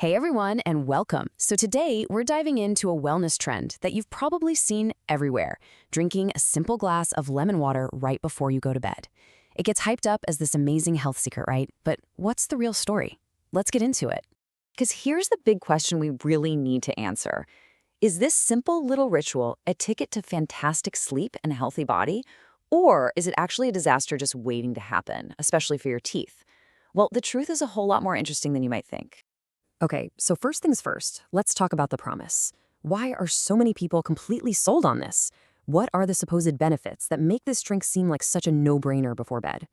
Hey everyone, and welcome. So today we're diving into a wellness trend that you've probably seen everywhere, drinking a simple glass of lemon water right before you go to bed. It gets hyped up as this amazing health secret, right? But what's the real story? Let's get into it. Because here's the big question we really need to answer. Is this simple little ritual a ticket to fantastic sleep and a healthy body? Or is it actually a disaster just waiting to happen, especially for your teeth? Well, the truth is a whole lot more interesting than you might think. Okay, so first things first, let's talk about the promise. Why are so many people completely sold on this? What are the supposed benefits that make this drink seem like such a no-brainer before bed?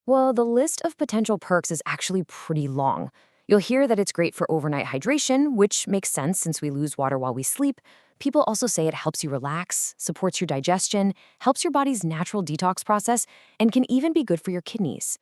Well, the list of potential perks is actually pretty long. You'll hear that it's great for overnight hydration, which makes sense since we lose water while we sleep. People also say it helps you relax, supports your digestion, helps your body's natural detox process, and can even be good for your kidneys.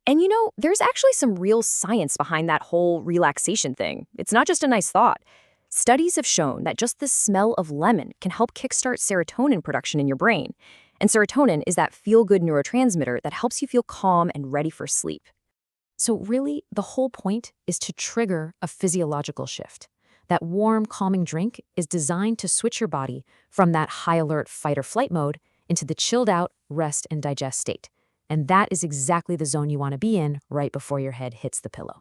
And there's actually some real science behind that whole relaxation thing. It's not just a nice thought. Studies have shown that just the smell of lemon can help kickstart serotonin production in your brain. And serotonin is that feel-good neurotransmitter that helps you feel calm and ready for sleep. So really, the whole point is to trigger a physiological shift. That warm, calming drink is designed to switch your body from that high-alert fight-or-flight mode into the chilled-out rest and digest state. And that is exactly the zone you want to be in right before your head hits the pillow.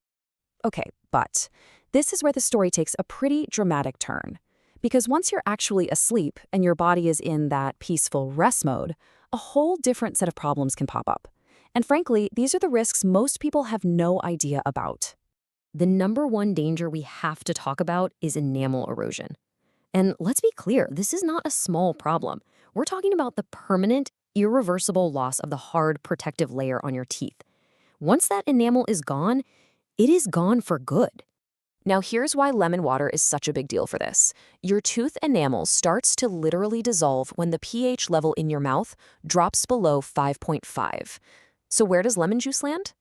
Okay, but this is where the story takes a pretty dramatic turn. Because once you're actually asleep and your body is in that peaceful rest mode, a whole different set of problems can pop up. And frankly, these are the risks most people have no idea about. The number one danger we have to talk about is enamel erosion. And let's be clear, this is not a small problem. We're talking about the permanent, irreversible loss of the hard protective layer on your teeth. Once that enamel is gone, it is gone for good. Now here's why lemon water is such a big deal for this. Your tooth enamel starts to literally dissolve when the pH level in your mouth drops below 5.5. So where does lemon juice land?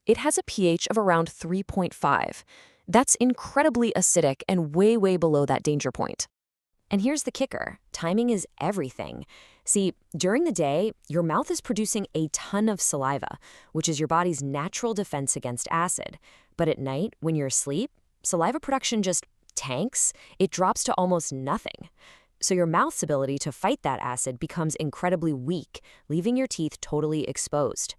It has a pH of around 3.5. That's incredibly acidic and way, way below that danger point. And here's the kicker. Timing is everything. See, during the day, your mouth is producing a ton of saliva, which is your body's natural defense against acid. But at night, when you're asleep, saliva production just tanks. It drops to almost nothing. So your mouth's ability to fight that acid becomes incredibly weak, leaving your teeth totally exposed.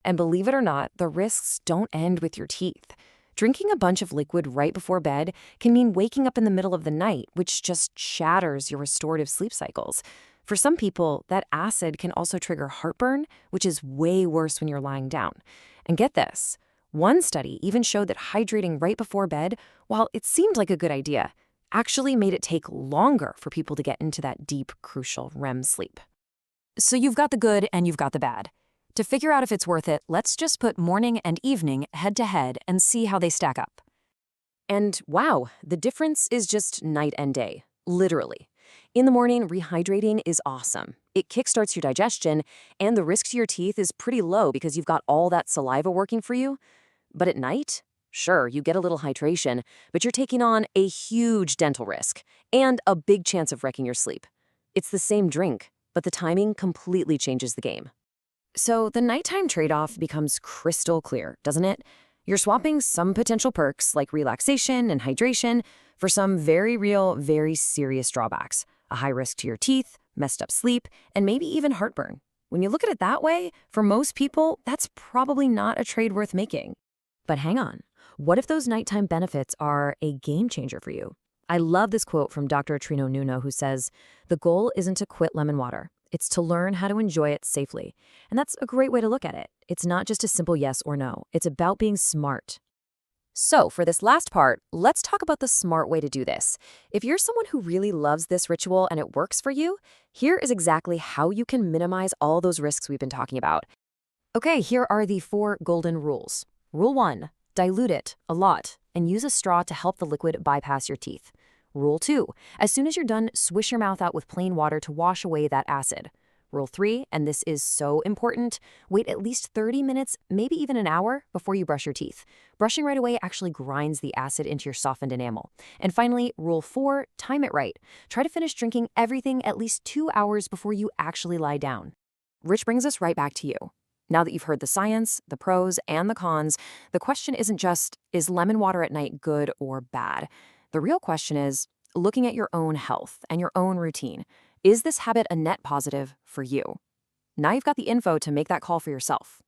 And believe it or not, the risks don't end with your teeth. Drinking a bunch of liquid right before bed can mean waking up in the middle of the night, which just shatters your restorative sleep cycles. For some people, that acid can also trigger heartburn, which is way worse when you're lying down. And get this, one study even showed that hydrating right before bed, while it seemed like a good idea, actually made it take longer for people to get into that deep, crucial REM sleep. So you've got the good and you've got the bad. To figure out if it's worth it, let's just put morning and evening head to head and see how they stack up. And wow, the difference is just night and day, literally. In the morning, rehydrating is awesome. It kickstarts your digestion, and the risk to your teeth is pretty low because you've got all that saliva working for you. But at night, sure, you get a little hydration, but you're taking on a huge dental risk and a big chance of wrecking your sleep. It's the same drink, but the timing completely changes the game. So the nighttime trade-off becomes crystal clear, doesn't it? You're swapping some potential perks like relaxation and hydration for some very real, very serious drawbacks. A high risk to your teeth, messed up sleep, and maybe even heartburn. When you look at it that way, for most people, that's probably not a trade worth making. But hang on, what if those nighttime benefits are a game changer for you? I love this quote from Dr. Trino Nuno, who says, "The goal isn't to quit lemon water. It's to learn how to enjoy it safely." And that's a great way to look at it. It's not just a simple yes or no. It's about being smart. So for this last part, let's talk about the smart way to do this. If you're someone who really loves this ritual and it works for you, here is exactly how you can minimize all those risks we've been talking about. Okay, here are the 4 golden rules. Rule 1, dilute it a lot and use a straw to help the liquid bypass your teeth. Rule 2, as soon as you're done, swish your mouth out with plain water to wash away that acid. Rule 3, and this is so important, wait at least 30 minutes, maybe even an hour, before you brush your teeth. Brushing right away actually grinds the acid into your softened enamel. And finally, Rule 4, time it right. Try to finish drinking everything at least 2 hours before you actually lie down. Which brings us right back to you. Now that you've heard the science, the pros, and the cons, the question isn't just, is lemon water at night good or bad? The real question is, looking at your own health and your own routine, is this habit a net positive for you? Now you've got the info to make that call for yourself.